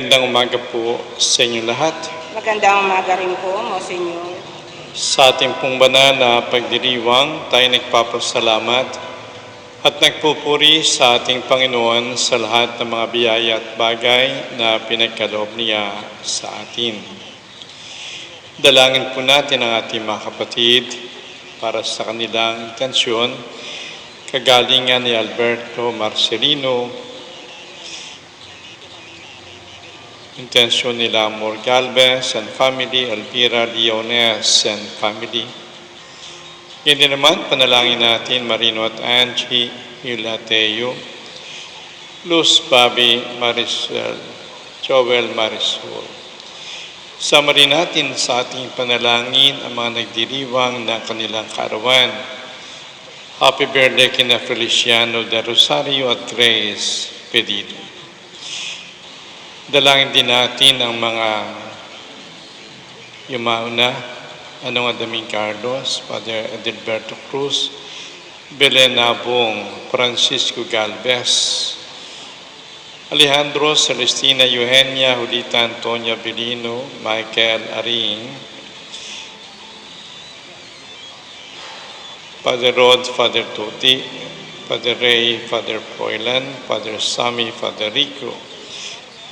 Magandang umaga po sa inyo lahat. Magandang umaga rin po, Monsignor. Sa ating pong banal na pagdiriwang, tayo nagpapasalamat at nagpupuri sa ating Panginoon sa lahat ng mga biyaya at bagay na pinagkaloob niya sa atin. Dalangin po natin ang ating mga kapatid para sa kanilang intensyon, kagalingan ni Alberto Marcelino, intensyon nila Amor Galvez and family, Elvira Leones and family. Hindi naman, panalangin natin Marino at Angie, Hilateo, Luz, Bobby, Marisol, Joel, Marisol. Sama rin natin sa ating panalangin ang mga nagdiriwang ng kanilang kaarawan. Happy birthday kina Feliciano de Rosario at Grace Pedido. Dalangin din natin ang mga yumauna, Adaming Carlos, Father Adalberto Cruz, Belen Nabong, Francisco Galvez, Alejandro Celestina Eugenia, Julita Antonia Belino, Michael Aring, Father Rod, Father Tuti, Father Ray, Father Poylan, Father Sammy, Father Rico,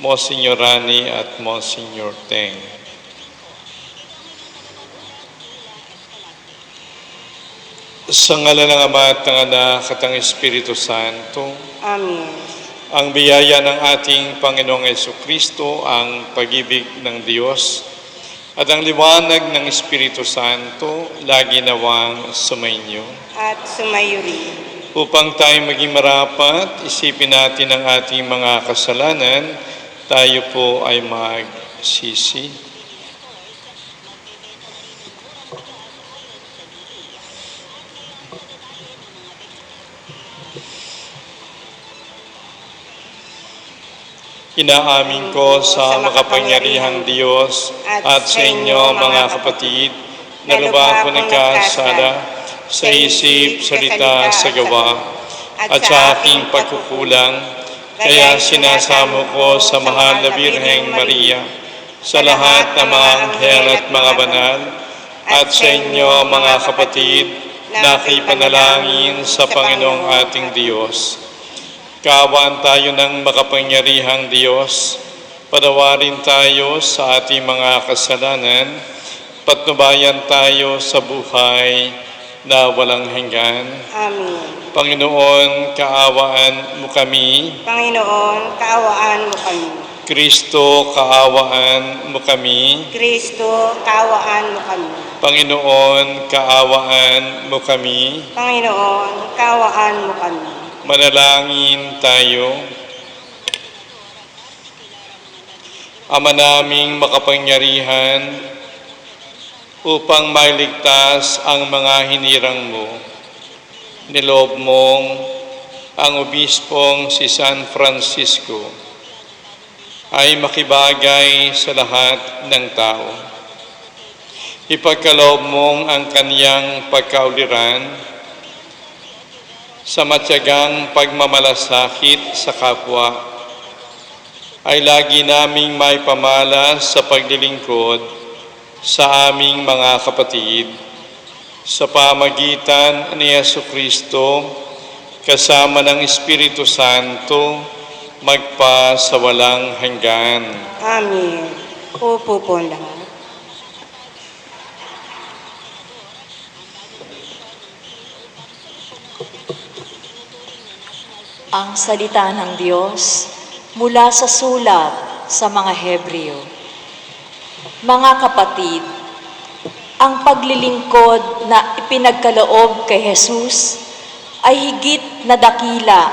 Monsignor Rani at Monsignor Teng. Sa ngalan ng Ama at ng Anak at ng Espiritu Santo. Amen. Ang biyaya ng ating Panginoong Jesucristo, ang pag-ibig ng Diyos, at ang liwanag ng Espiritu Santo, lagi nawang sumainyo. At sumayo rin. Upang tayo maging marapat, isipin natin ang ating mga kasalanan, tayo po ay magsisi. Inaamin ko sa makapangyarihang Diyos at sa inyo mga kapatid na lubha ko nagkasala sa isip, salita, sa gawa at sa aking pagkukulang. Kaya sinasamo ko sa mahal na Birheng Maria, sa lahat ng mga anghel at mga banal, at sa inyo mga kapatid na ipanalangin sa Panginoong ating Diyos. Kaawaan tayo ng makapangyarihang Diyos, patawarin tayo sa ating mga kasalanan, patnubayan tayo sa buhay na walang hanggan. Amen. Panginoon, kaawaan mo kami. Panginoon, kaawaan mo kami. Kristo, kaawaan mo kami. Kristo, kaawaan mo kami. Panginoon, kaawaan mo kami. Panginoon, kaawaan mo kami. Manalangin tayo. Ama naming makapangyarihan, upang mailigtas ang mga hinirang mo, niloob mong ang obispong si San Francisco ay makibagay sa lahat ng tao. Ipagkaloob mong ang kaniyang pagkauliran sa matyagang pagmamalasakit sa kapwa ay lagi naming maipamala sa paglilingkod sa aming mga kapatid, sa pamagitan ni Jesucristo, kasama ng Espiritu Santo, magpa sa walang hanggan. Amen. Upo po lahat. Ang salita ng Diyos mula sa sulat sa mga Hebreo. Mga kapatid, ang paglilingkod na ipinagkaloob kay Jesus ay higit na dakila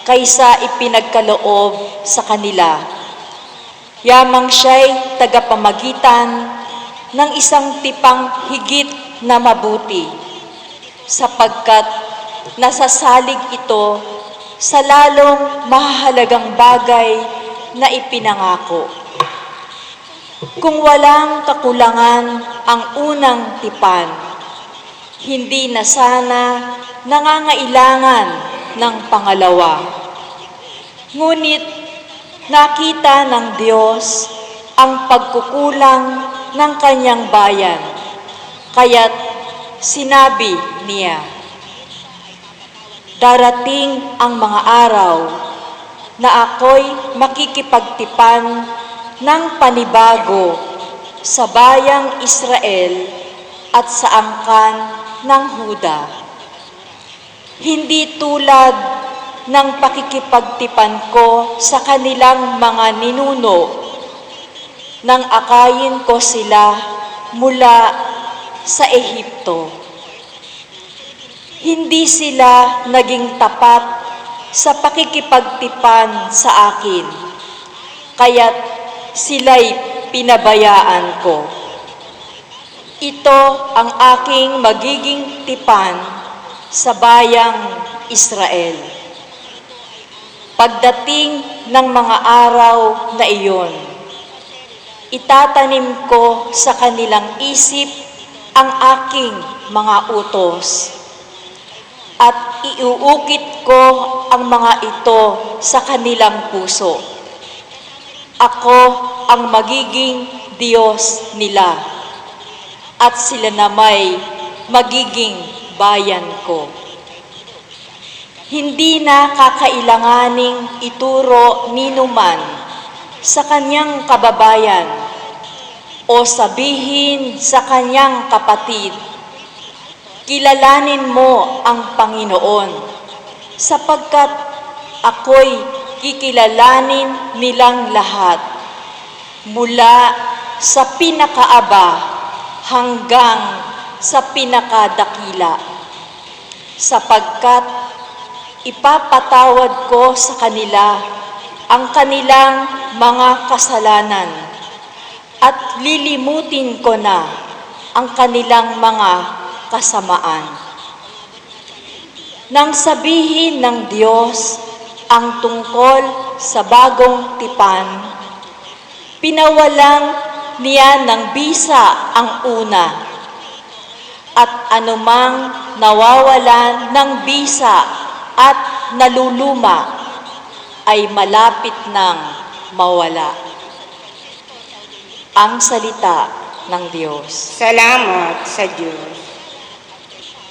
kaysa ipinagkaloob sa kanila. Yamang siya'y tagapamagitan ng isang tipang higit na mabuti, sapagkat nasasalig ito sa lalong mahalagang bagay na ipinangako. Kung walang kakulangan ang unang tipan, hindi na sana nangangailangan ng pangalawa. Ngunit nakita ng Diyos ang pagkukulang ng kanyang bayan, kaya't sinabi niya, darating ang mga araw na ako'y makikipagtipan ng panibago sa bayang Israel at sa angkan ng Huda. Hindi tulad ng pakikipagtipan ko sa kanilang mga ninuno nang akayin ko sila mula sa Ehipto. Hindi sila naging tapat sa pakikipagtipan sa akin, kaya't sila'y pinabayaan ko. Ito ang aking magiging tipan sa bayang Israel. Pagdating ng mga araw na iyon, itatanim ko sa kanilang isip ang aking mga utos at iuukit ko ang mga ito sa kanilang puso. Ako ang magiging Diyos nila at sila na may magiging bayan ko. Hindi na kakailanganing ituro ninuman sa kanyang kababayan o sabihin sa kanyang kapatid, kilalanin mo ang Panginoon, sapagkat ako'y kikilalanin nilang lahat, mula sa pinakaaba hanggang sa pinakadakila, sapagkat ipapatawad ko sa kanila ang kanilang mga kasalanan at lilimutin ko na ang kanilang mga kasamaan. Nang sabihin ng Diyos ang tungkol sa bagong tipan, pinawalan niya ng bisa ang una, at anumang nawawalan ng bisa at naluluma ay malapit nang mawala. Ang salita ng Diyos. Salamat sa Diyos.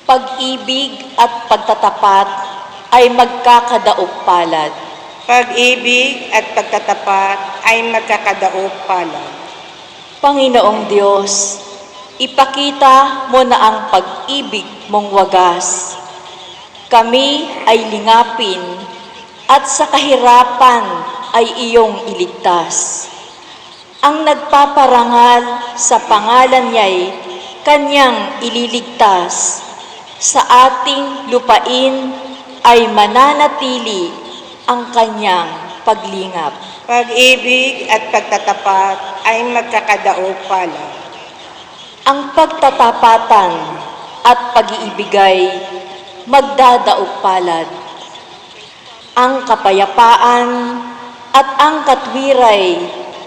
Pag-ibig at pagtatapat ay magkakadaog palad. Pag-ibig at pagtatapat ay magkakadaog palad. Panginoong Diyos, ipakita mo na ang pag-ibig mong wagas. Kami ay lingapin at sa kahirapan ay iyong iligtas. Ang nagpaparangal sa pangalan niya'y kanyang ililigtas. Sa ating lupain ay mananatili ang kanyang paglingap. Pag-ibig at pagtatapat ay magkakadaog palad. Ang pagtatapatan at pag-iibigay magdadaog palad. Ang kapayapaan at ang katwiray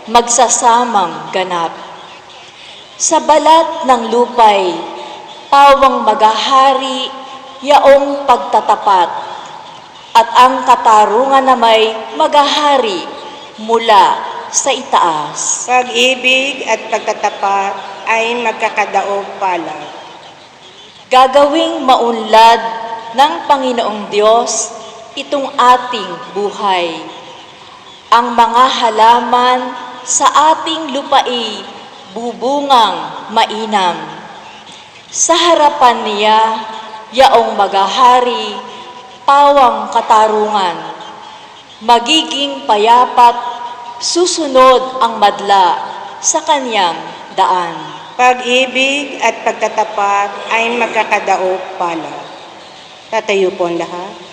magsasamang ganap. Sa balat ng lupay, pawang maghahari yaong pagtatapat, at ang katarungan na may maghahari mula sa itaas. Pag-ibig at pagtatapat ay magkakadaog palad. Gagawing maunlad ng Panginoong Diyos itong ating buhay. Ang mga halaman sa ating lupai bubungang mainam. Sa harapan niya, yaong maghahari, pawang katarungan. Magiging payapat, susunod ang madla sa kanyang daan. Pag-ibig at pagtatapat ay magkakadaog palad. Tatayo po ang lahat.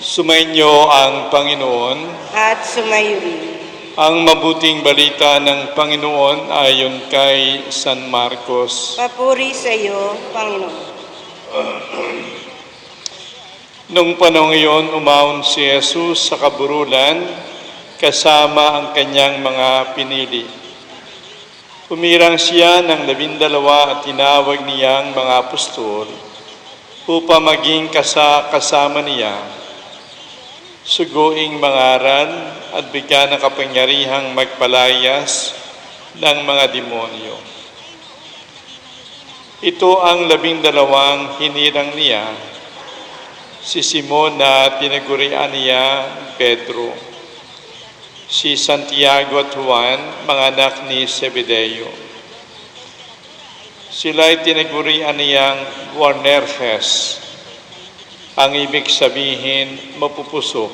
Sumainyo ang Panginoon. At sumayo rin. Ang mabuting balita ng Panginoon ayon kay San Marcos. Papuri sa iyo, Panginoon. Nung panahon iyon, umahon si Jesus sa kaburulan kasama ang kanyang mga pinili. Humirang siya ng 12 at tinawag niyang mga apostol upang maging kasama niya. Suguing mangaral at bigyan ng kapangyarihang magpalayas ng mga demonyo. Ito ang 12 hinirang niya, si Simon na tinagurian niya Pedro, si Santiago at Juan, mga anak ni Zebedeo. Sila'y tinagurian niyang Boanerges, ang ibig sabihin mapupusok.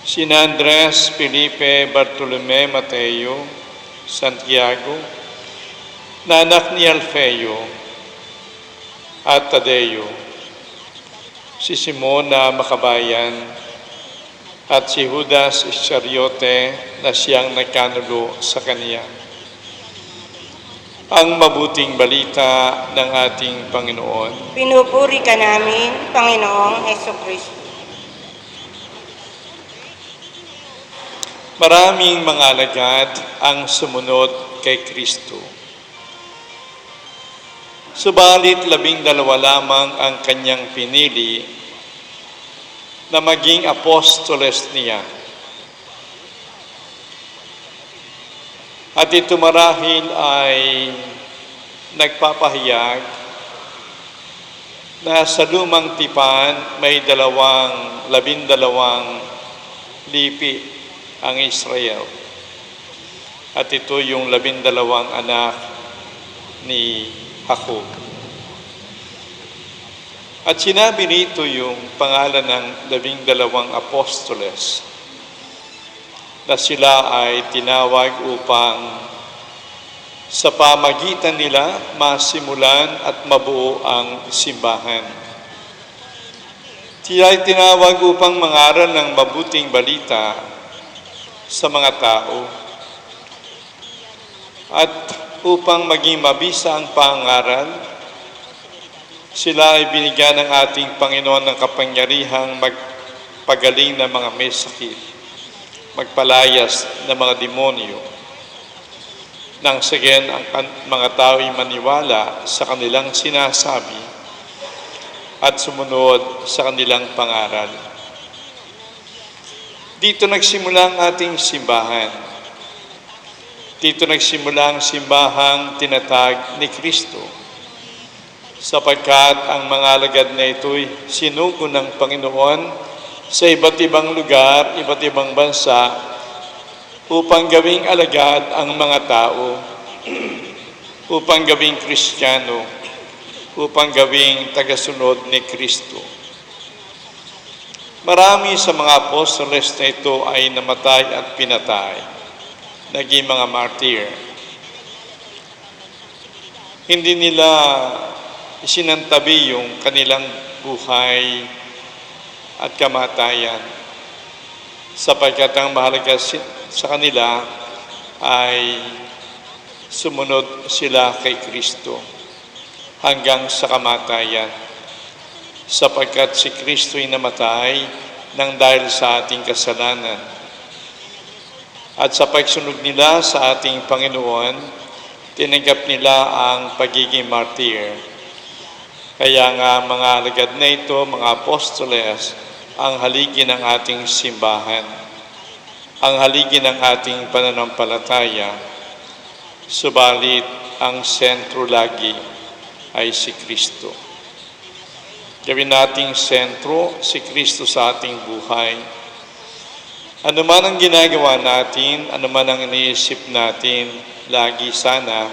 Sina Andres, Felipe, Bartolome, Mateo, Santiago, na anak ni Alfeo, at Tadeo, si Simon na makabayan, at si Judas Iscariote na siyang nagkanulo sa kaniya. Ang mabuting balita ng ating Panginoon. Pinupuri ka namin, Panginoong Hesukristo. Maraming mga alagad ang sumunod kay Kristo. Subalit 12 lamang ang kanyang pinili na maging apostoles niya. At ito marahil ay nagpapahayag na sa lumang tipan may 12 lipi ang Israel. At ito yung 12 anak ni Jacob. At sinabi nito yung pangalan ng 12 apostoles na sila ay tinawag upang sa pamagitan nila masimulan at mabuo ang simbahan. Sila ay tinawag upang mangaral ng mabuting balita sa mga tao at upang maging mabisa ang pangaral. Sila ay binigyan ng ating Panginoon ng kapangyarihang magpagaling ng mga may sakit, magpalayas ng mga demonyo, nang sagen ang mga tao ay maniwala sa kanilang sinasabi at sumunod sa kanilang pangaral. Dito nagsimula ang ating simbahan. Dito nagsimula ang simbahang tinatag ni Kristo, sapagkat ang mga alagad na ito'y sinugo ng Panginoon sa iba't ibang lugar, iba't ibang bansa, upang gawing alagad ang mga tao, upang gawing Kristiyano, upang gawing tagasunod ni Kristo. Marami sa mga apostoles na ito ay namatay at pinatay, naging mga martyr. Hindi nila isinantabi yung kanilang buhay at kamatayan, sapagkat ang mahalaga sa kanila ay sumunod sila kay Kristo hanggang sa kamatayan, sapagkat si Kristo ay namatay nang dahil sa ating kasalanan. At sa pagsunod nila sa ating Panginoon, tinanggap nila ang pagiging martyr. Kaya nga mga alagad na ito, mga apostoles, ang haligi ng ating simbahan, ang haligi ng ating pananampalataya, subalit ang sentro lagi ay si Kristo. Gawin nating sentro si Kristo sa ating buhay. Ano man ang ginagawa natin, ano man ang iniisip natin, lagi sana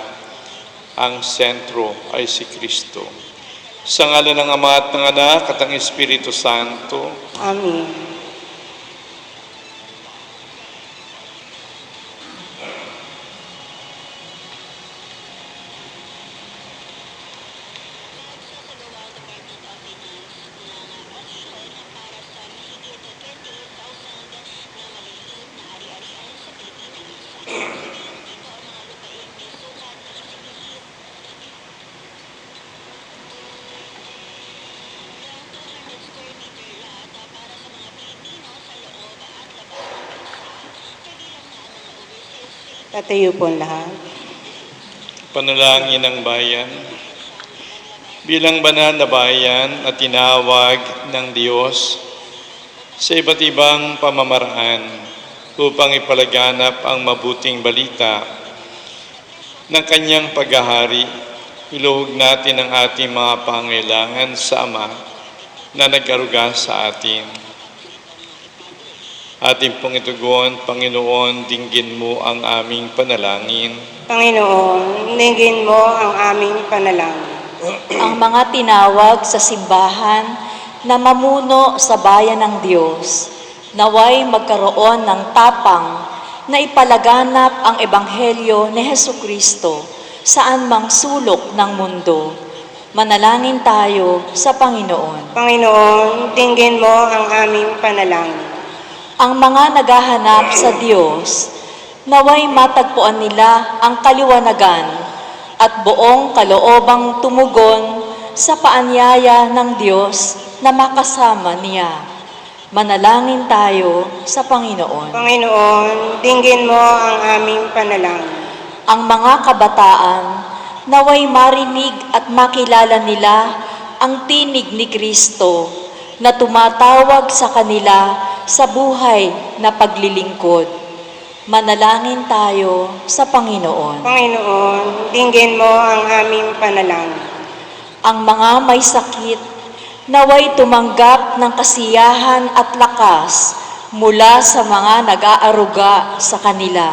ang sentro ay si Kristo. Sa ngalan ng Ama at ng Anak at ng Espiritu Santo. Amen. Tatayo po ang lahat. Panalangin ng bayan. Bilang banal na bayan na tinawag ng Diyos sa iba't ibang pamamaraan upang ipalaganap ang mabuting balita ng kanyang paghahari, iluhog natin ang ating mga pangailangan sa Ama na nag-aruga sa atin. Ating pong itugon, Panginoon, dinggin mo ang aming panalangin. Panginoon, dinggin mo ang aming panalangin. Ang mga tinawag sa simbahan na mamuno sa bayan ng Diyos, naway magkaroon ng tapang na ipalaganap ang Ebanghelyo ni Hesukristo saan mang sulok ng mundo. Manalangin tayo sa Panginoon. Panginoon, dinggin mo ang aming panalangin. Ang mga naghahanap sa Diyos, naway matagpuan nila ang kaliwanagan at buong kaloobang tumugon sa paanyaya ng Diyos na makasama niya. Manalangin tayo sa Panginoon. Panginoon, dinggin mo ang aming panalangin. Ang mga kabataan, naway marinig at makilala nila ang tinig ni Kristo na tumatawag sa kanila sa buhay na paglilingkod. Manalangin tayo sa Panginoon. Panginoon, dinggin mo ang aming panalangin. Ang mga may sakit, naway tumanggap ng kasiyahan at lakas mula sa mga nag-aaruga sa kanila.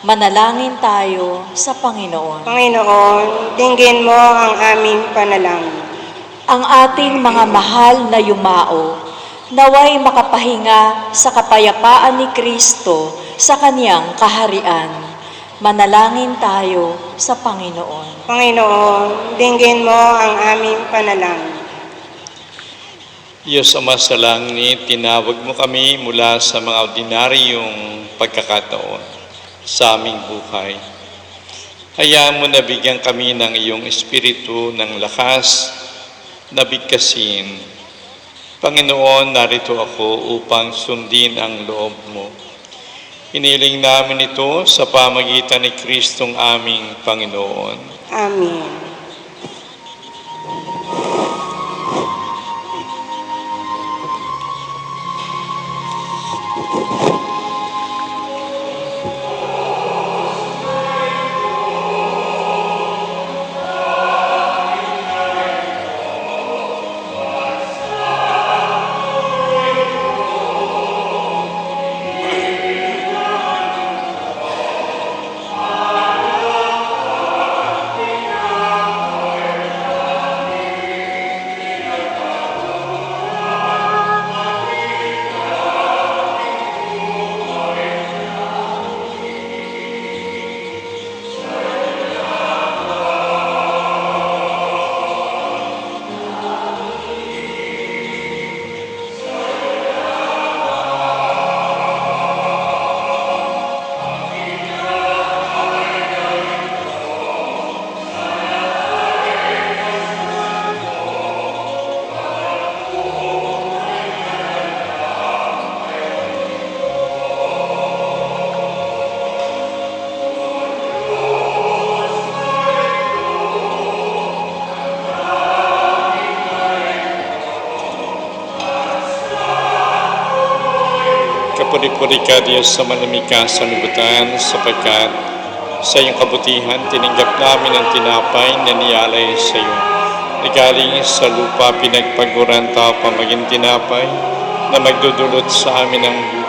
Manalangin tayo sa Panginoon. Panginoon, dinggin mo ang aming panalangin. Ang ating mga mahal na yumao, naway makapahinga sa kapayapaan ni Kristo sa kaniyang kaharian. Manalangin tayo sa Panginoon. Panginoon, dinggin mo ang aming panalangin. Diyos Ama sa langit, tinawag mo kami mula sa mga ordinaryong pagkakataon sa aming buhay. Hayaan mo na bigyan kami ng iyong espiritu ng lakas na bigkasin. Panginoon, narito ako upang sundin ang loob mo. Hiniling namin ito sa pamagitan ni Kristong aming Panginoon. Amen. Kapuri-puri ka, Diyos, sa malamig ka sa libutan, sapagkat sa iyong kabutihan, tinanggap namin ang tinapay na niyalay sa iyo. Nagaling sa lupa, pinagpaguran tao pa maging tinapay na magdudulot sa amin ng buhay.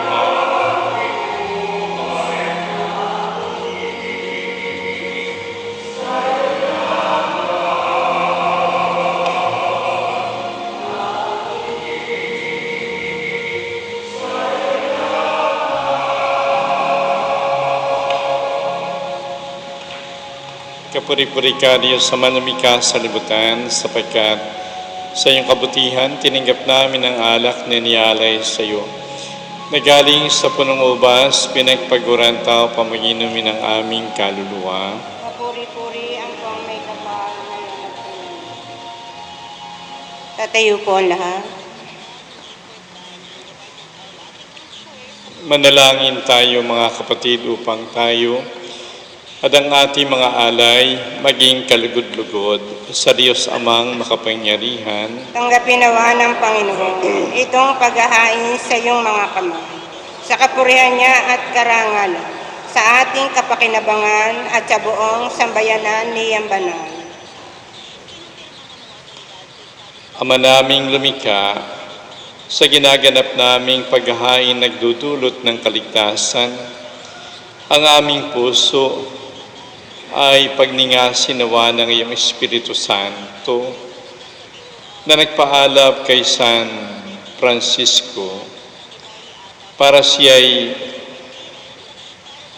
Kapuri-puri ka, Diyos, sa malamig ka sa libutan, sapagkat sa iyong kabutihan, tinanggap namin ang alak na niyalay sa iyo. Nagaling sa punong ubas, pinagpaguran tao pamaginumin ng aming kaluluwa. Kapuri-puri ang pang may kapal na iyong. Tatayo po ang lahat. Manalangin tayo, mga kapatid, upang tayo at ang ating mga alay maging kalugod-lugod sa Diyos Amang makapangyarihan. Tanggapin nawa ng Panginoon itong paghahain sa iyong mga kamay, sa kapurihan niya at karangalan, sa ating kapakinabangan at sa buong sambayanan ni Banal. Ama naming lumikha, sa ginaganap naming paghahain nagdudulot ng kaligtasan, ang aming puso ay pagningasin nawa ng iyong Espiritu Santo na nagpaalab kay San Francisco para siya'y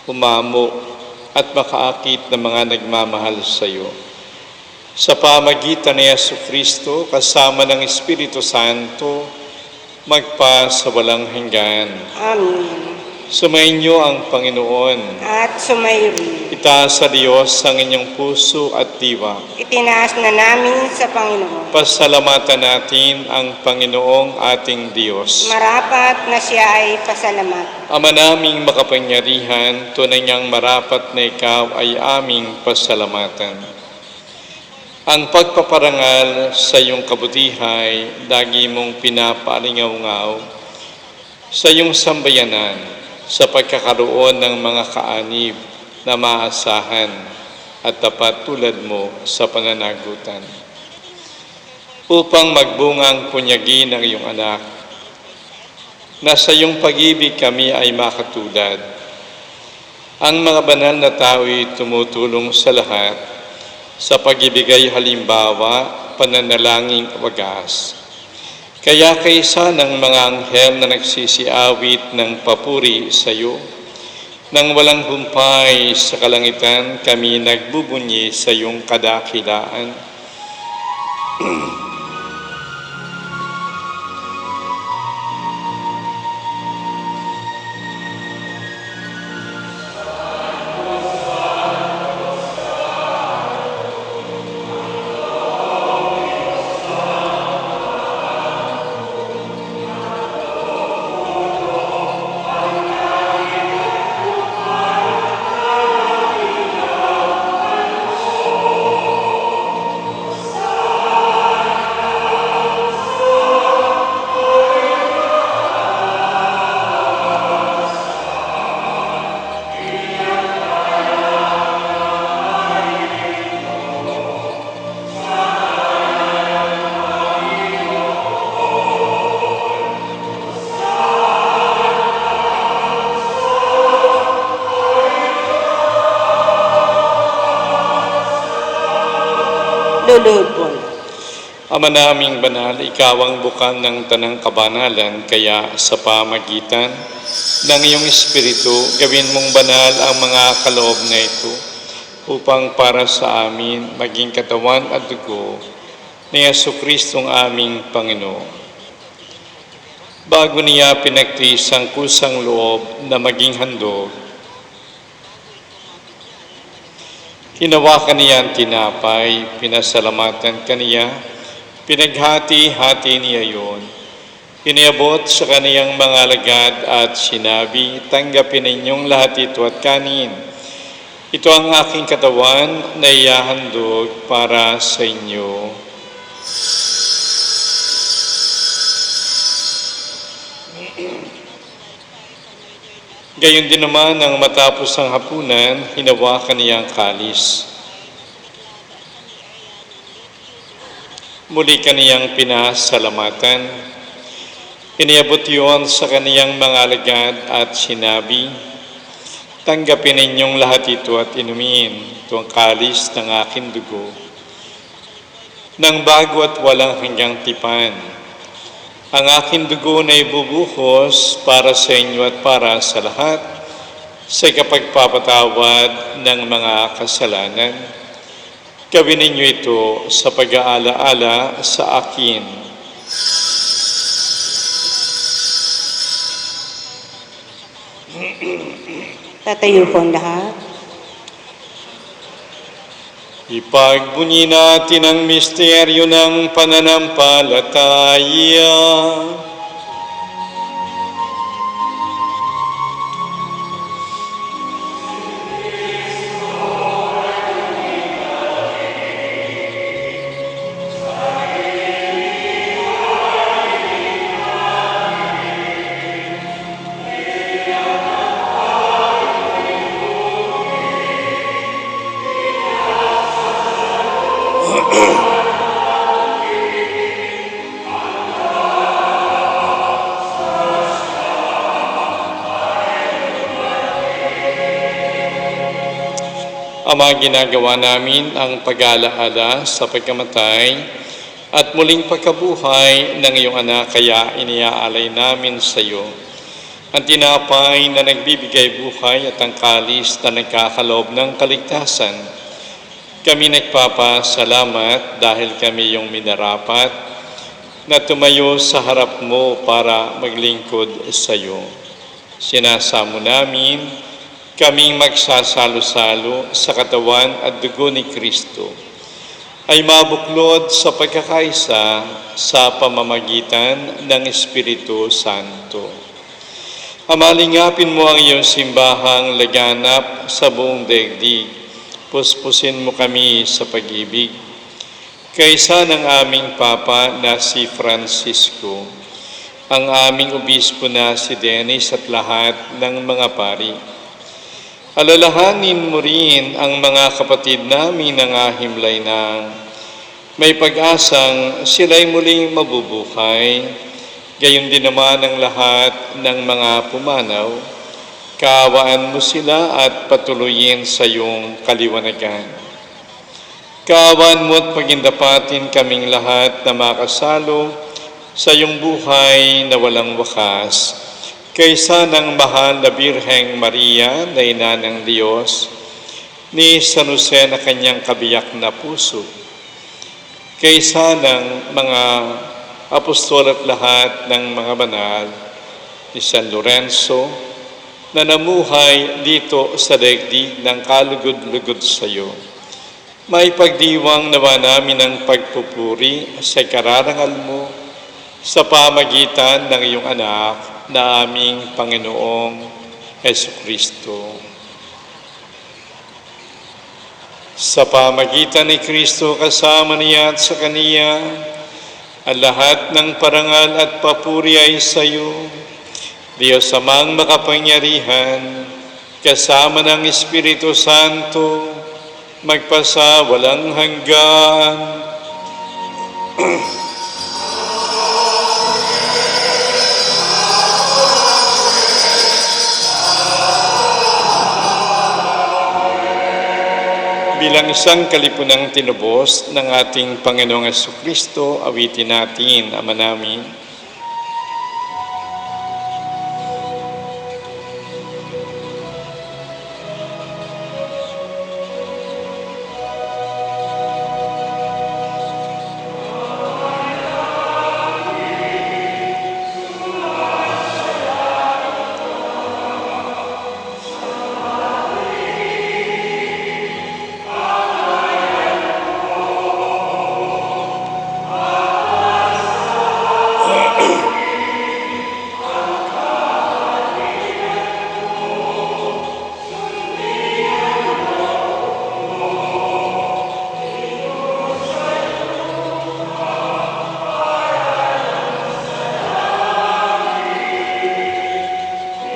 umamo at makaakit ng mga nagmamahal sa iyo. Sa pamagitan ni Jesucristo kasama ng Espiritu Santo, magpa sa walang hanggan. Amen. Sumainyo ang Panginoon. At sumayo rin. Itaas sa Diyos ang inyong puso at diwa. Itinaas na namin sa Panginoon. Pasalamatan natin ang Panginoong ating Diyos. Marapat na siya ay pasalamat. Ama naming makapangyarihan, tunay niyang marapat na ikaw ay aming pasalamatan. Ang pagpaparangal sa iyong kabutihay, lagi mong pinapaalingaw-ngaw sa iyong sambayanan sa pagkakaroon ng mga kaanib na maasahan at tapat tulad mo sa pananagutan. Upang magbunga ang punyagi ng iyong anak, na sa iyong pag-ibig kami ay makatulad. Ang mga banal na tao'y tumutulong sa lahat sa pag-ibigay halimbawa, pananalangin wagas. Kaya kaysa ng mga anghel na nagsisiawit ng papuri sa iyo, nang walang humpay sa kalangitan, kami nagbubunyi sa iyong kadakilaan. Luluhod po. Ama naming banal, ikaw ang bukal ng tanang kabanalan, kaya sa pamagitan ng iyong Espiritu, gawin mong banal ang mga kaloob na ito, upang para sa amin maging katawan at dugo ni Jesucristong aming Panginoon. Bago niya pinagtiis ang kusang loob na maging handog, hinawakan niya ang tinapay, pinasalamatan kaniya, pinaghati-hati niya yun. Iniabot sa kaniyang mga alagad at sinabi, tanggapin ninyong lahat ito at kanin. Ito ang aking katawan na ihahandog para sa inyo. Gayon din naman nang matapos ang hapunan, hinawakan niya ang kalis. Muli kaniyang pinasalamatan. Iniabot yun sa kaniyang mga alagad at sinabi, tanggapin ninyong lahat ito at inumin. Ito ang kalis ng aking dugo, ng bago at walang hanggang tipan. Ang aking dugo na ibubuhos para sa inyo at para sa lahat sa kapagpapatawad ng mga kasalanan. Gawin ninyo ito sa pag-aalaala sa akin. Tatayo po ang lahat. Ipagbunyi natin ang misteryo ng pananampalataya. Ama, ginagawa namin ang pag-alaala sa pagkamatay at muling pagkabuhay ng iyong anak, kaya iniaalay namin sa iyo ang tinapay na nagbibigay buhay at ang kalis na nagkakaloob ng kaligtasan. Kami nagpapasalamat dahil kami yung minarapat na tumayo sa harap mo para maglingkod sa iyo. Sinasamo namin kaming magsasalo-salo sa katawan at dugo ni Kristo ay mabuklod sa pagkakaisa sa pamamagitan ng Espiritu Santo. Amalingapin mo ang iyong simbahang laganap sa buong daigdig. Puspusin mo kami sa pag-ibig. Kaysa ng aming Papa na si Francisco, ang aming obispo na si Dennis at lahat ng mga pari. Alalahanin mo rin ang mga kapatid namin na himlay na may pag-asang sila'y muling mabubuhay, gayon din naman ang lahat ng mga pumanaw. Kaawaan mo sila at patuloyin sa iyong kaliwanagan. Kaawaan mo at pagindapatin kaming lahat na makasalo sa iyong buhay na walang wakas, kaysa ng mahal na Birheng Maria na ina ng Diyos, ni San Jose na kanyang kabiyak na puso, kaysa ng mga apostol at lahat ng mga banal, ni San Lorenzo, na namuhay dito sa daigdig ng kalugod-lugod sa iyo. May pagdiwang nawa namin ang pagpupuri sa kararangal mo sa pamagitan ng iyong anak na aming Panginoong Jesucristo. Sa pamagitan ni Kristo, kasama niya at sa Kaniya, ang lahat ng parangal at papuri ay sa iyo, Diyos Amang makapangyarihan, kasama ng Espiritu Santo, magpasa walang hanggan. Bilang isang kalipunang tinubos ng ating Panginoong Jesucristo, awitin natin, Ama namin.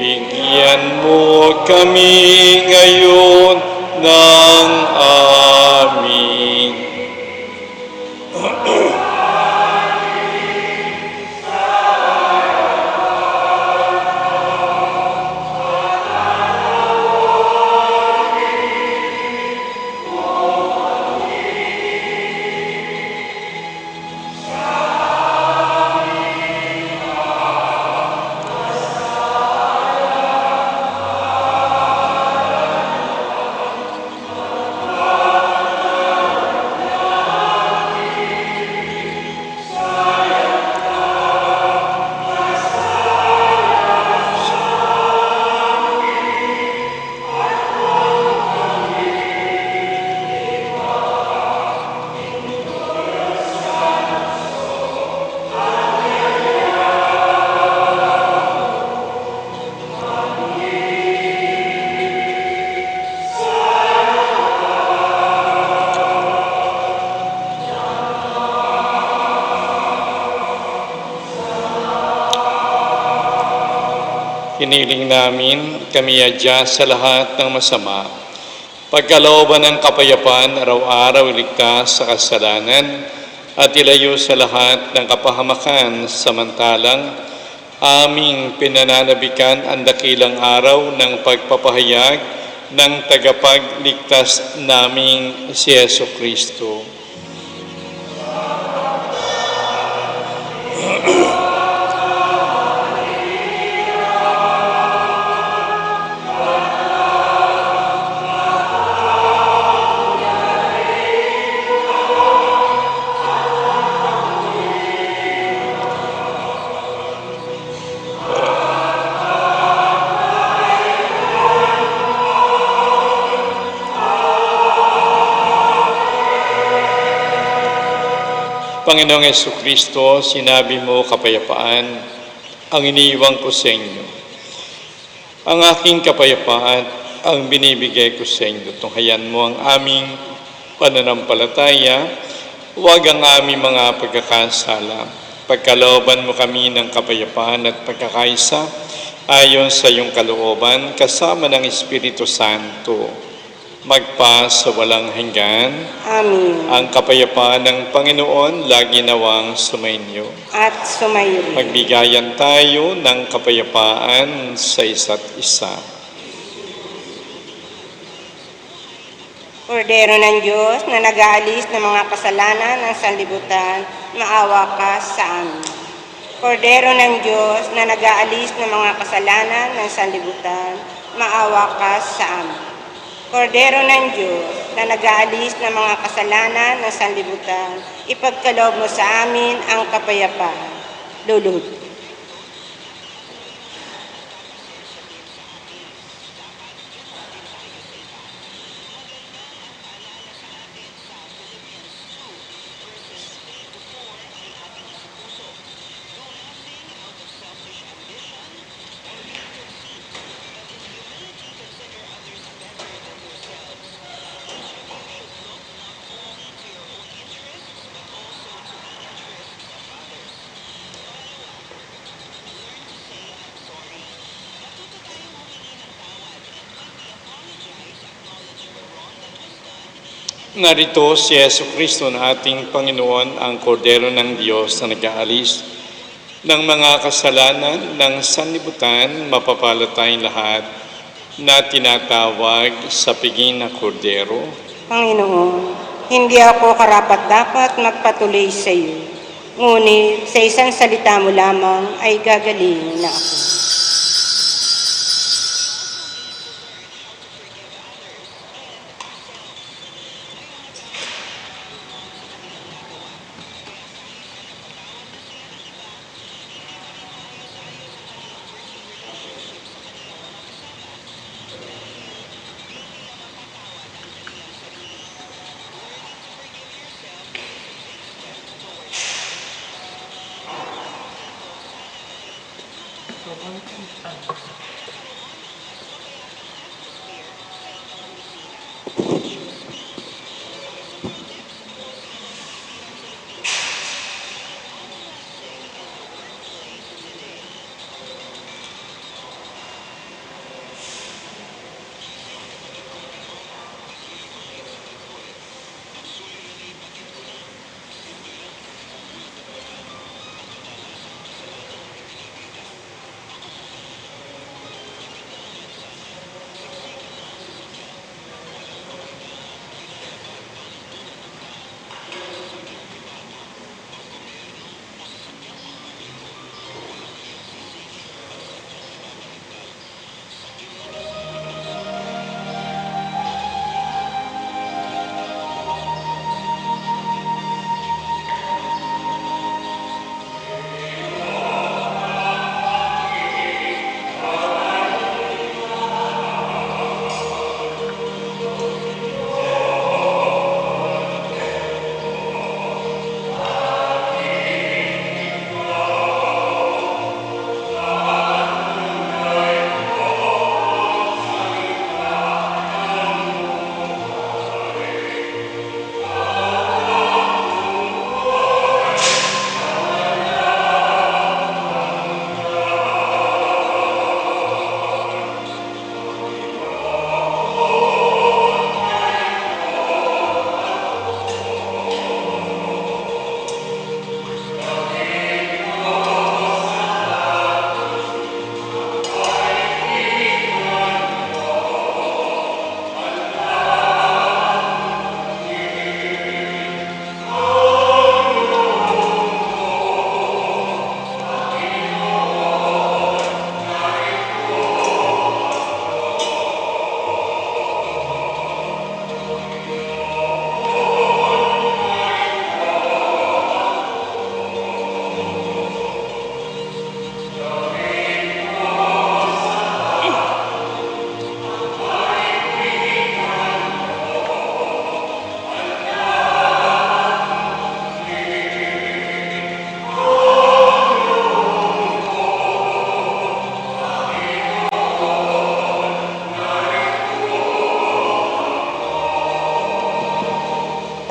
Bigyan mo kami ngayon ng amin. Hiniling namin kami adya sa lahat ng masama, pagkalooban ng kapayapaan, araw-araw iligtas sa kasalanan, at ilayo sa lahat ng kapahamakan, samantalang aming pinananabikan ang dakilang araw ng pagpapahayag ng tagapagligtas naming si Yesu Kristo. Panginoong Jesucristo, sinabi mo kapayapaan ang iniiwan ko sa inyo. Ang aking kapayapaan ang binibigay ko sa inyo. Tunghayan mo ang aming pananampalataya, huwag ang aming mga pagkakasala. Pagkalooban mo kami ng kapayapaan at pagkakaisa ayon sa iyong kalooban kasama ng Espiritu Santo. Magpa sa walang hanggan. Amen. Ang kapayapaan ng Panginoon lagi nawang sumainyo. At sumayo rin. Magbigayan tayo ng kapayapaan sa isa't isa. Kordero ng Diyos na nag-aalis ng mga kasalanan ng sanlibutan, maawa ka sa amin. Kordero ng Diyos na nag-aalis ng mga kasalanan ng sanlibutan, maawa ka sa amin. Kordero ng Diyos na nag-aalis ng mga kasalanan ng sanlibutan, ipagkaloob mo sa amin ang kapayapaan. Lulod. Narito si Yesu Kristo na ating Panginoon, ang Kordero ng Diyos na nag-aalis ng mga kasalanan ng sanlibutan. Mapapalad tayong lahat na tinatawag sa piging na Kordero. Panginoon, hindi ako karapat-dapat magpatuloy sa iyo. Ngunit sa isang salita mo lamang ay gagalingin na ako.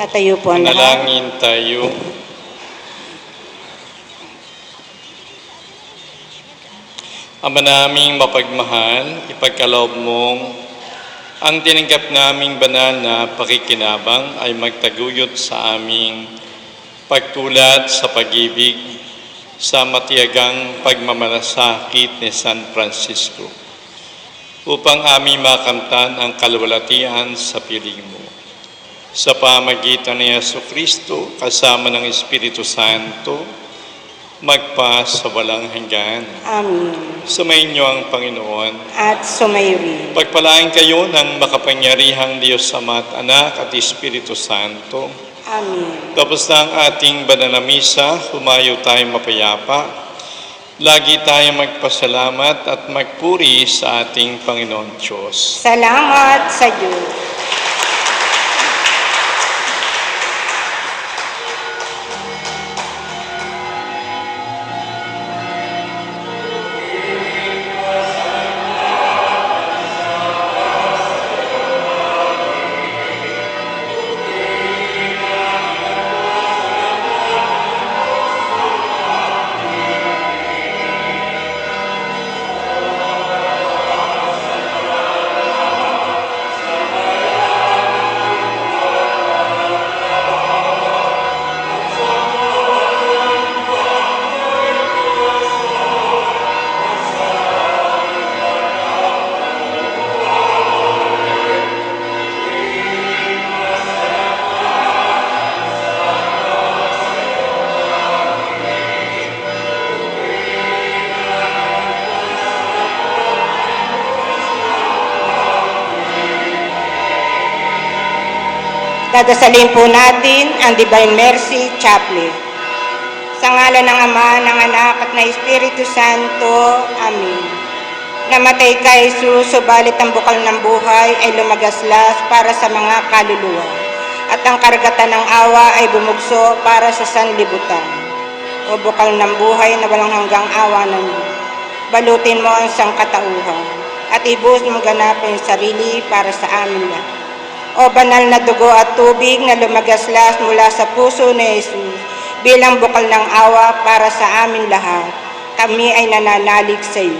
Tatayo po ang lahat. Manalangin tayo. Ama naming mapagmahal, ipagkaloob mong ang tinanggap naming banal na pakikinabang ay magtaguyod sa aming pagtulad sa pag-ibig sa matiyagang pagmamalasakit ni San Francisco upang aming makamtan ang kalwalatian sa piling mo. Sa pamagitan ni Jesucristo kasama ng Espiritu Santo, magpa sa walang hanggan. Amen. Sumainyo ang Panginoon. At sumayo rin. Pagpalain kayo ng makapangyarihang Diyos Ama at Anak at Espiritu Santo. Amen. Tapos na ang ating banal na misa, humayo tayong mapayapa. Lagi tayong magpasalamat at magpuri sa ating Panginoon Diyos. Salamat sa Diyos. Dadasalin po natin ang Divine Mercy Chaplet. Sa ngalan ng Ama, ng Anak, at ng Espiritu Santo. Amen. Namatay ka, Jesus, subalit ang bukal ng buhay ay lumagaslas para sa mga kaluluwa, at ang karagatan ng awa ay bumugso para sa sanlibutan. O bukal ng buhay na walang hanggang awa ng Diyos, balutin mo ang sangkatauhan, at ibuhos mo ganapin ang sarili para sa amin lahat. O banal na dugo at tubig na lumagaslas mula sa puso ni Jesus bilang bukal ng awa para sa amin lahat, kami ay nananalig sa iyo.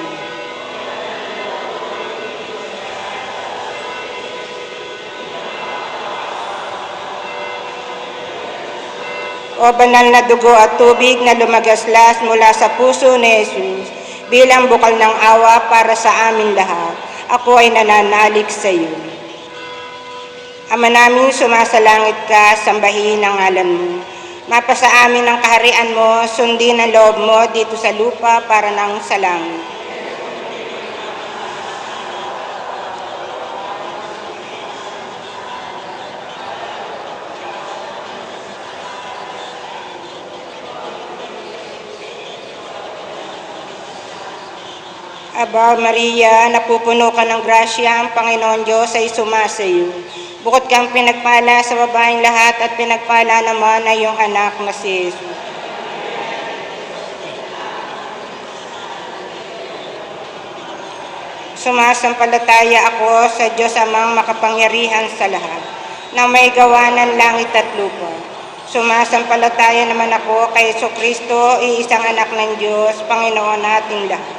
O banal na dugo at tubig na lumagaslas mula sa puso ni Jesus bilang bukal ng awa para sa amin lahat, ako ay nananalig sa iyo. Ama namin, sumasalangit ka, sambahin ang ngalan mo. Mapasa amin ang kaharian mo, sundin ang loob mo dito sa lupa para nang sa langit. Aba Maria, napupuno ka ng grasya, ang Panginoon Diyos ay sumasa iyo. Bukod kang pinagpala sa babaeng lahat at pinagpala naman ay iyong anak na si Jesus. Sumasampalataya ako sa Diyos Amang makapangyarihan sa lahat, na may gawa ng langit at lupa. Sumasampalataya naman ako kay Jesucristo, iisang anak ng Diyos, Panginoon nating lahat.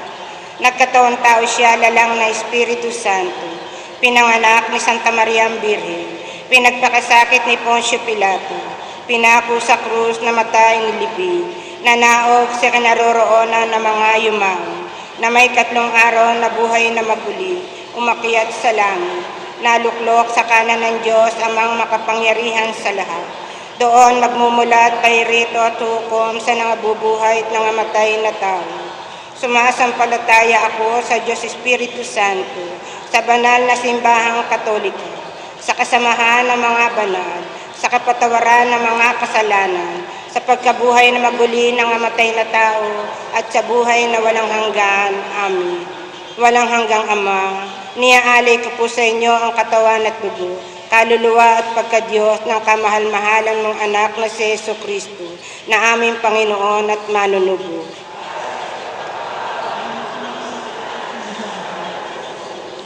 Nagkataon tao siya, lalang na Espiritu Santo. Pinanganak ni Santa Maria ang Birhen, pinagpakasakit ni Poncio Pilato, pinako sa krus, namatay, nilibing, nanaog sa kinaroroonan ng mga yumaon, na may 3 araw na buhay na maguli, umakyat sa langit, naluklok sa kanan ng Diyos Amang makapangyarihan sa lahat. Doon magmumulat kay rito at hukom sa nangabubuhay at nangamatay na tao. Sumasampalataya ako sa Diyos Espiritu Santo, sa banal na simbahang Katolika, sa kasamahan ng mga banal, sa kapatawaran ng mga kasalanan, sa pagkabuhay na maguli ng amatay na tao, at sa buhay na walang hanggan. Amen. Walang hanggang Ama, niaalay ko po sa inyo ang katawan at dugo, kaluluwa at pagkadiyos ng kamahal-mahalan mong anak na si Jesucristo, na aming Panginoon at manunubos.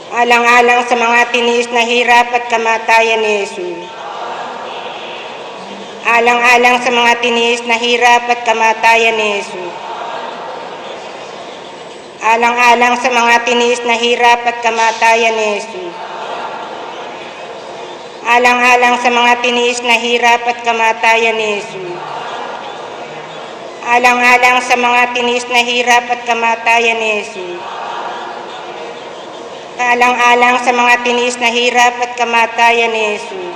Alang-alang sa mga tiniis na hirap at kamatayan ni Jesus. Alang-alang sa mga tinis na hirap at kamatayan ni Jesus. Alang-alang sa mga tinis na hirap at kamatayan ni Jesus. Alang-alang sa mga tinis na hirap at kamatayan ni Jesus. Alang-alang sa mga tinis na hirap at kamatayan ni Jesus. Alang-alang sa mga tinis na hirap at kamatayan ni Jesus.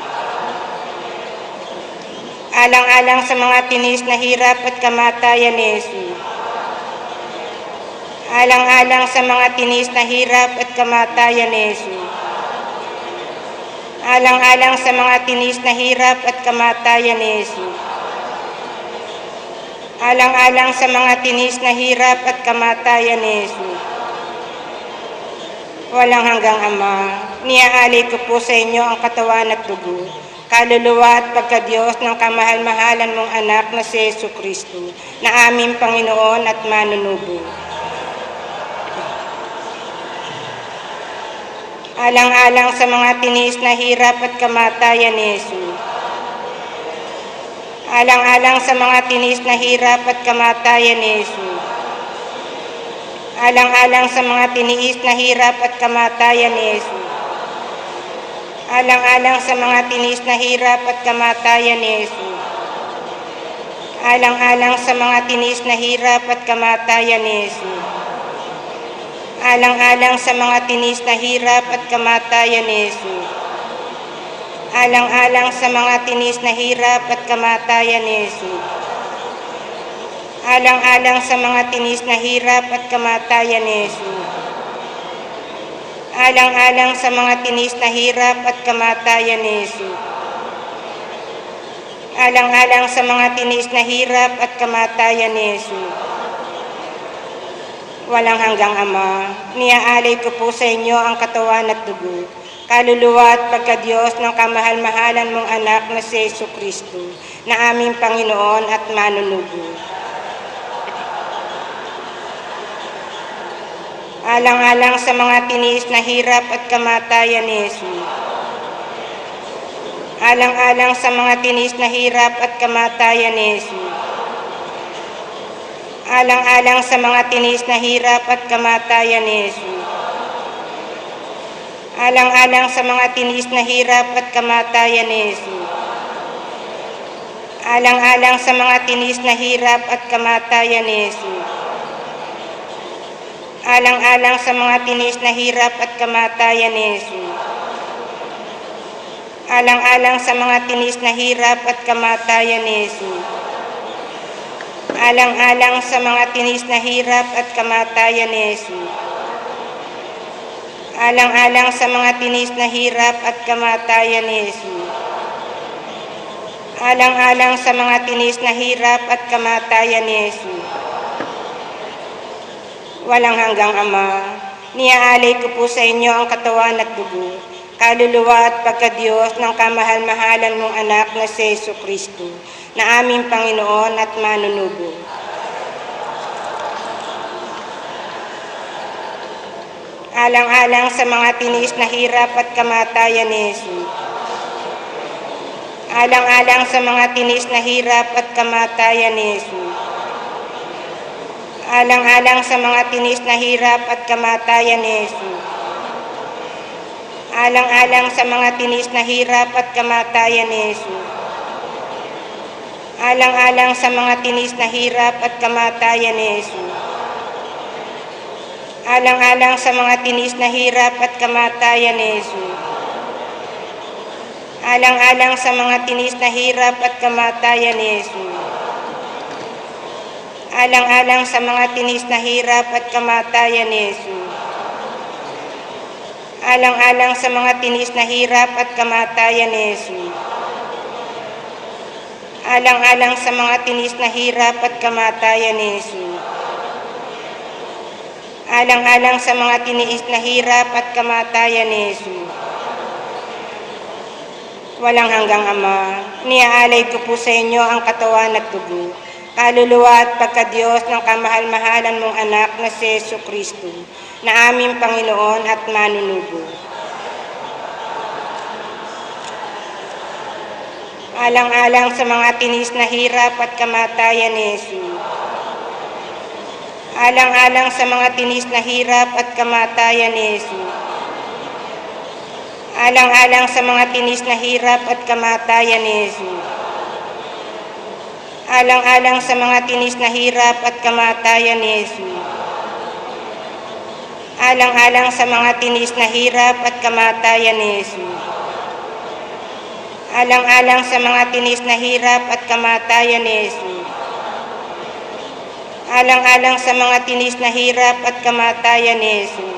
Alang-alang sa mga tinis na hirap at kamatayan ni Jesus. Alang-alang sa mga tinis na hirap at kamatayan ni Jesus. Alang-alang sa mga tinis na hirap at kamatayan ni Jesus. Alang-alang sa mga tinis na hirap at kamatayan ni Jesus. Walang hanggang Ama, niaalay ko po sa inyo ang katawan at dugo, kaluluwa at pagkadiyos ng kamahal-mahalan mong anak na si Jesucristo, na aming Panginoon at manunubo. Alang-alang sa mga tinis na hirap at kamatayan ni Jesus. Alang-alang sa mga tinis na hirap at kamatayan ni Jesus. Alang-alang sa mga tiniis na hirap at kamatayan ni Jesus. Alang-alang sa mga tinis na hirap at kamatayan ni Jesus. Alang-alang sa mga tinis na hirap at kamatayan ni Jesus. Alang-alang sa mga tinis na hirap at kamatayan ni Jesus. Alang-alang sa mga tinis na hirap at kamatayan ni Jesus. Alang-alang sa mga tinis na hirap at kamatayan ni Jesus. Alang-alang sa mga tinis na hirap at kamatayan ni Jesus. Alang-alang sa mga tinis na hirap at kamatayan ni Jesus. Walang hanggang Ama, niaalay ko po sa inyo ang katawan at dugo, kaluluwa at pagkadiyos ng kamahal-mahalan mong anak na si Jesucristo, na aming Panginoon at manunubo. Alang-alang sa mga tinis na hirap at kamatayan ni Jesus. Alang-alang sa mga tinis na hirap at kamatayan ni Jesus. Alang-alang sa mga tinis na hirap at kamatayan ni Jesus. Alang-alang sa mga tinis na hirap at kamatayan ni Jesus. Alang-alang sa mga tinis na hirap at kamatayan ni Jesus. Alang-alang sa mga tinis na hirap at kamatayan ni Jesus. Alang-alang sa mga tinis na hirap at kamatayan ni Jesus. Alang-alang sa mga tinis na hirap at kamatayan ni Jesus. Alang-alang sa mga tinis na hirap at kamatayan ni Jesus. Alang-alang sa mga tinis na hirap at kamatayan ni Jesus. Walang hanggang Ama, niaalay ko po sa inyo ang katawan at dugo, kaluluwa at pagkadiyos ng kamahal-mahalan mong anak na si Jesucristo, na aming Panginoon at manunubo. Alang-alang sa mga tinis na hirap at kamatayan ni Jesus. Alang-alang sa mga tinis na hirap at kamatayan ni Jesus. Alang-alang sa mga tinis na hirap at kamatayan ni Jesus. Alang-alang sa mga tinis na hirap at kamatayan ni Jesus. Alang-alang sa mga tinis na hirap at kamatayan ni Jesus. Alang-alang sa mga tinis na hirap at kamatayan ni Jesus. Alang-alang sa mga tinis na hirap at kamatayan ni Jesus. Alang-alang sa mga tinis na hirap at kamatayan ni Jesus. Alang-alang sa mga tinis na hirap at kamatayan ni Jesus. Alang-alang sa mga tinis na hirap at kamatayan ni Jesus. Alang-alang sa mga tiniis na hirap at kamatayan ni Jesus. Walang hanggang Ama, niaalay ko po sa inyo ang katawan at dugo, kaluluwa at pagkadiyos ng kamahal-mahalan mong anak na si Jesucristo, na aming Panginoon at manunubo. Alang-alang sa mga tinis na hirap at kamatayan ni Jesus. Alang-alang sa mga tinis na hirap at kamatayan ni Jesus. Alang-alang sa mga tinis na hirap at kamatayan ni Jesus. Alang-alang sa mga tinis na hirap at kamatayan ni Jesus. Alang-alang sa mga tinis na hirap at kamatayan ni Jesus. Alang-alang sa mga tinis na hirap at kamatayan ni Jesus. Alang-alang sa mga tinis na hirap at kamatayan ni Jesus.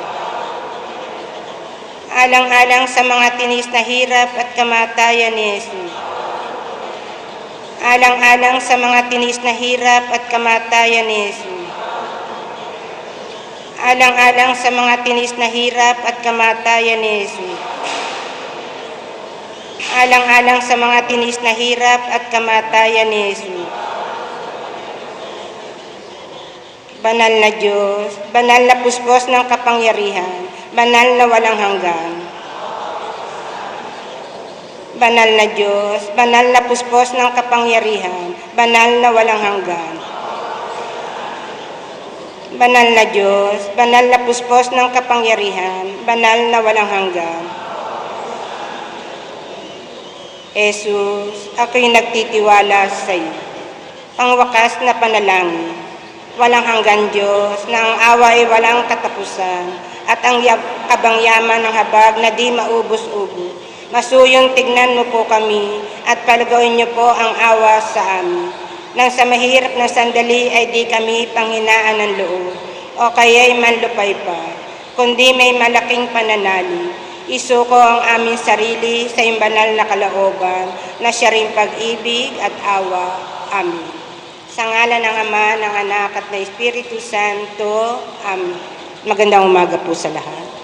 Alang-alang sa mga tinis na hirap at kamatayan ni Jesus. Alang-alang sa mga tinis na hirap at kamatayan ni Jesus. Alang-alang sa mga tinis na hirap at kamatayan ni Jesus. Alang-alang sa mga tinis na hirap at kamatayan ni Jesus. Banal na Diyos, banal na puspos ng kapangyarihan, banal na walang hanggan. Banal na Diyos, banal na puspos ng kapangyarihan, banal na walang hanggan. Banal na Diyos, banal na puspos ng kapangyarihan, banal na walang hanggan. Jesus, ako'y nagtitiwala sa iyo. Pangwakas na panalangin, walang hanggan Diyos, na ang awa ay walang katapusan, at ang kabangyaman ng habag na di maubos-ubos. Masuyong tignan mo po kami, at palagawin niyo po ang awa sa amin. Nang sa mahirap na sandali ay di kami panghinaan ng loob, o kaya'y manlupay pa, kundi may malaking pananalig. Isuko ang aming sarili sa iyong banal na kalooban, na siya ring pag-ibig at awa. Amen. Sa ngalan ng Ama, ng Anak at ng Espiritu Santo. Amen. Magandang umaga po sa lahat.